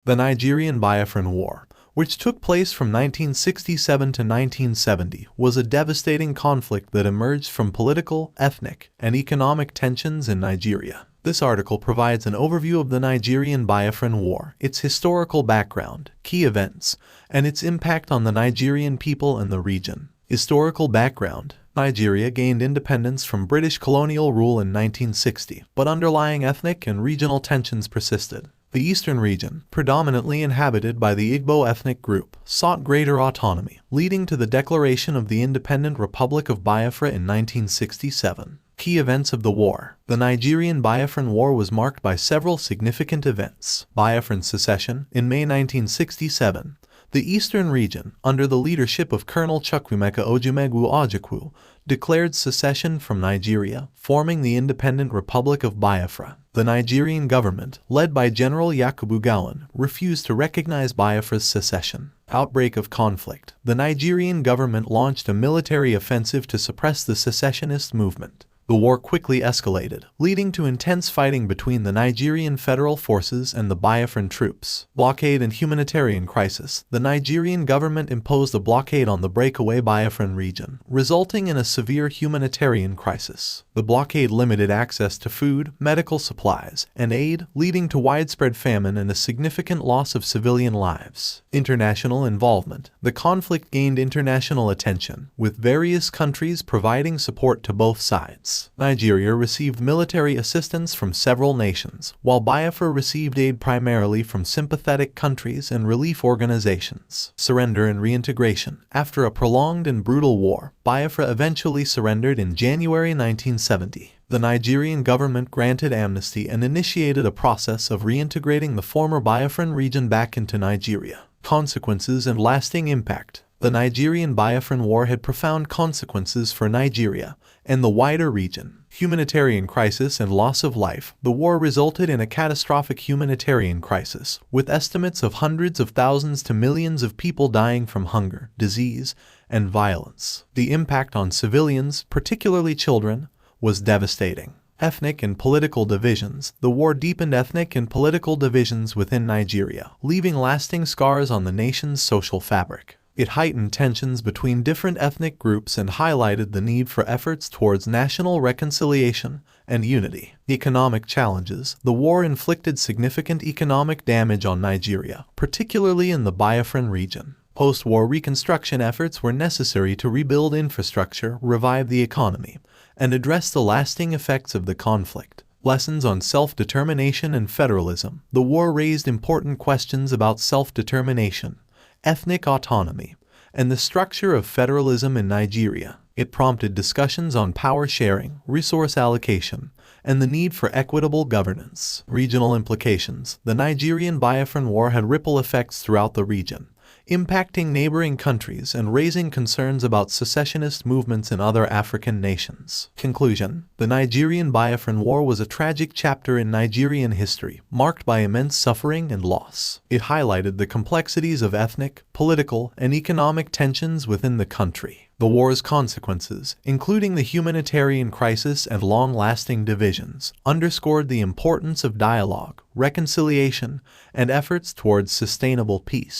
The Nigerian Biafran War, which took place from 1967 to 1970, was a devastating conflict that emerged from political, ethnic, and economic tensions in Nigeria. This article provides an overview of the Nigerian Biafran War, its historical background, key events, and its impact on the Nigerian people and the region. Historical background: Nigeria gained independence from British colonial rule in 1960, but underlying ethnic and regional tensions persisted. The eastern region, predominantly inhabited by the Igbo ethnic group, sought greater autonomy, leading to the declaration of the independent Republic of Biafra in 1967. Key events of the war. The Nigerian Biafran War was marked by several significant events. Biafran secession. In May 1967, the eastern region, under the leadership of Colonel Chukwuemeka Odumegwu Ojukwu, declared secession from Nigeria, forming the independent Republic of Biafra. The Nigerian government, led by General Yakubu Gowon, refused to recognize Biafra's secession. Outbreak of conflict. The Nigerian government launched a military offensive to suppress the secessionist movement. The war quickly escalated, leading to intense fighting between the Nigerian federal forces and the Biafran troops. Blockade and humanitarian crisis. The Nigerian government imposed a blockade on the breakaway Biafran region, resulting in a severe humanitarian crisis. The blockade limited access to food, medical supplies, and aid, leading to widespread famine and a significant loss of civilian lives. International involvement. The conflict gained international attention, with various countries providing support to both sides. Nigeria received military assistance from several nations, while Biafra received aid primarily from sympathetic countries and relief organizations. Surrender and reintegration. After a prolonged and brutal war, Biafra eventually surrendered in January 1970. The Nigerian government granted amnesty and initiated a process of reintegrating the former Biafran region back into Nigeria. Consequences and lasting impact. The Nigerian Biafran War had profound consequences for Nigeria and the wider region. Humanitarian crisis and loss of life. The war resulted in a catastrophic humanitarian crisis, with estimates of hundreds of thousands to millions of people dying from hunger, disease, and violence. The impact on civilians, particularly children, was devastating. Ethnic and political divisions. The war deepened ethnic and political divisions within Nigeria, leaving lasting scars on the nation's social fabric. It heightened tensions between different ethnic groups and highlighted the need for efforts towards national reconciliation and unity. Economic challenges. The war inflicted significant economic damage on Nigeria, particularly in the Biafran region. Post-war reconstruction efforts were necessary to rebuild infrastructure, revive the economy, and address the lasting effects of the conflict. Lessons on self-determination and federalism. The war raised important questions about self-determination, ethnic autonomy, and the structure of federalism in Nigeria. It prompted discussions on power sharing, resource allocation, and the need for equitable governance. Regional implications. The Nigerian Biafran War had ripple effects throughout the region, impacting neighboring countries and raising concerns about secessionist movements in other African nations. Conclusion. The Nigerian Biafran War was a tragic chapter in Nigerian history, marked by immense suffering and loss. It highlighted the complexities of ethnic, political, and economic tensions within the country. The war's consequences, including the humanitarian crisis and long-lasting divisions, underscored the importance of dialogue, reconciliation, and efforts towards sustainable peace.